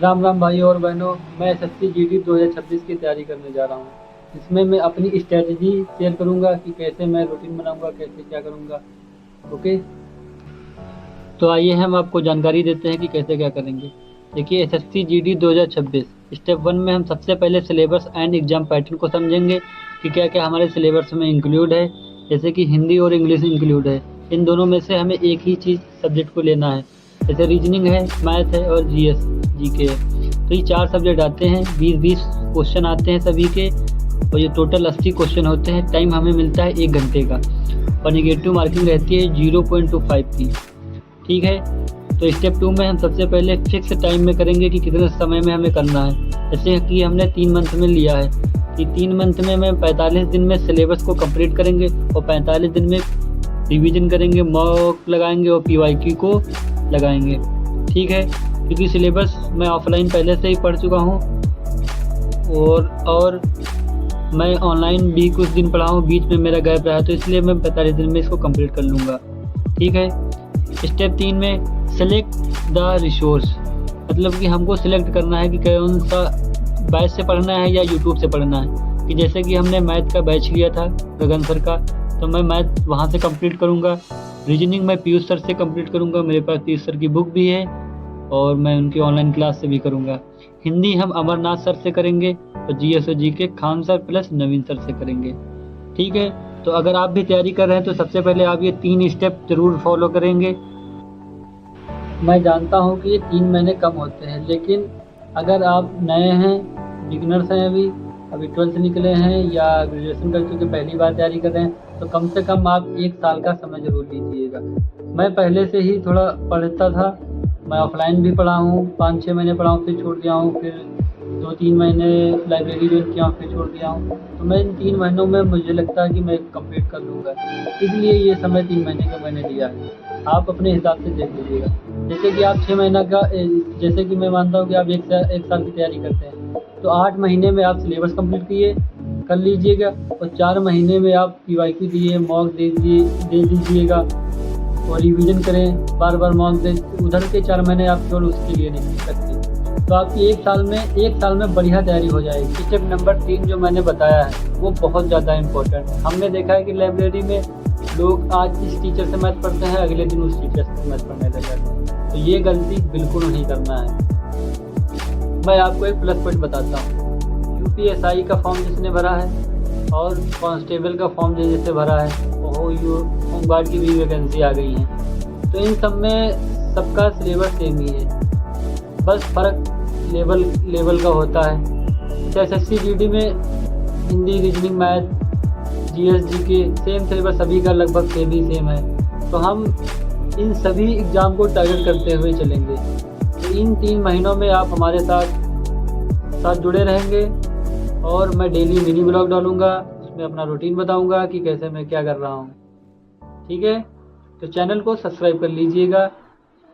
राम राम भाई और बहनों। मैं एसएससी जीडी 2026 की तैयारी करने जा रहा हूँ। इसमें मैं अपनी स्ट्रेटजी शेयर करूँगा कि कैसे मैं रूटीन बनाऊँगा, कैसे क्या करूँगा। ओके, तो आइए हम आपको जानकारी देते हैं कि कैसे क्या करेंगे। देखिए, एसएससी जीडी 2026 स्टेप 1 में हम सबसे पहले सिलेबस एंड एग्जाम पैटर्न को समझेंगे कि क्या क्या हमारे सिलेबस में इंक्लूड है। जैसे कि हिंदी और इंग्लिश इंक्लूड है। इन दोनों में से हमें एक ही चीज़ सब्जेक्ट को लेना है। जैसे रीजनिंग है, मैथ है और जीएस जीके है। तो ये 4 सब्जेक्ट आते हैं, 20-20 क्वेश्चन आते हैं सभी के, और ये टोटल 80 क्वेश्चन होते हैं। टाइम हमें मिलता है 1 घंटे का, और निगेटिव मार्किंग रहती है 0.25 की। ठीक है, तो स्टेप 2 में हम सबसे पहले फिक्स टाइम में करेंगे कि कितने समय में हमें करना है। जैसे कि हमने 3 मंथ में लिया है कि 3 मंथ में हम 45 दिन में सिलेबस को कंप्लीट करेंगे और 45 दिन में रिवीजन करेंगे, मॉक लगाएंगे और पीवाईक्यू को लगाएंगे। ठीक है, क्योंकि सिलेबस मैं ऑफलाइन पहले से ही पढ़ चुका हूँ, और मैं ऑनलाइन भी कुछ दिन पढ़ा हूँ, बीच में मेरा गैप रहा, तो इसलिए मैं 45 दिन में इसको कंप्लीट कर लूँगा। ठीक है, स्टेप 3 में सेलेक्ट द रिसोर्स, मतलब कि हमको सिलेक्ट करना है कि कौन सा बैच से पढ़ना है या यूट्यूब से पढ़ना है। कि जैसे कि हमने मैथ का बैच लिया था गगन सर का, तो मैं मैथ वहाँ से कंप्लीट करूँगा। रीजनिंग मैं पीयूष सर से कंप्लीट करूँगा, मेरे पास पीयूष सर की बुक भी है, और मैं उनकी ऑनलाइन क्लास से भी करूँगा। हिंदी हम अमरनाथ सर से करेंगे, और जीएस और जीके खान सर प्लस नवीन सर से करेंगे। ठीक है, तो अगर आप भी तैयारी कर रहे हैं तो सबसे पहले आप ये 3 स्टेप ज़रूर फॉलो करेंगे। मैं जानता हूँ कि ये 3 महीने कम होते हैं, लेकिन अगर आप नए हैं, बिगिनर्स हैं, अभी 12th निकले हैं या ग्रेजुएशन कर चुके पहली बार तैयारी कर रहे हैं, तो कम से कम आप 1 साल का समय ज़रूर लीजिएगा। मैं पहले से ही थोड़ा पढ़ता था, मैं ऑफलाइन भी पढ़ा हूँ, 5-6 महीने पढ़ा हूँ, फिर छोड़ दिया हूँ, फिर 2-3 महीने लाइब्रेरी ज्वाइन किया हूँ, फिर छोड़ दिया हूँ। तो मैं इन 3 महीनों में मुझे लगता है कि मैं कंप्लीट कर लूँगा, इसलिए ये समय 3 महीने का मैंने लिया है। आप अपने हिसाब से देख लीजिएगा। जैसे कि आप 6 महीना का, जैसे कि मैं मानता हूँ कि आप 1 साल की तैयारी करते हैं, तो 8 महीने में आप सिलेबस कंप्लीट कर लीजिएगा, और 4 महीने में आप पीवाईक्यू दिए, मॉक दे दीजिएगा, और रिवीजन करें, बार बार मॉक दे। उधर के 4 महीने आप केवल उसके लिए नहीं सकते, तो आपकी 1 साल में बढ़िया तैयारी हो जाएगी। स्टेप नंबर 3 जो मैंने बताया है वो बहुत ज़्यादा इम्पोर्टेंट है। हमने देखा है कि लाइब्रेरी में लोग आज इस टीचर से मैथ पढ़ते हैं, अगले दिन उस टीचर से मैथ पढ़ने लग जाते हैं, तो ये गलती बिल्कुल नहीं करना है। मैं आपको एक प्लस पॉइंट बताता हूँ। यूपीएसआई का फॉर्म जिसने भरा है और कांस्टेबल का फॉर्म जिसने भरा है, होमगार्ड की भी वैकेंसी आ गई है, तो इन सब में सबका सिलेबस सेम ही है, बस फ़र्क लेवल का होता है। तो एसएससी जीडी में Hindi, reasoning, math, GS GK same syllabus सभी का लगभग सेम है, तो हम इन सभी एग्ज़ाम को टारगेट करते हुए चलेंगे। तो इन 3 महीनों में आप हमारे साथ जुड़े रहेंगे, और मैं डेली मिनी ब्लॉग डालूँगा, उसमें अपना रूटीन बताऊँगा कि कैसे मैं क्या कर रहा हूँ। ठीक है, तो चैनल को सब्सक्राइब कर लीजिएगा।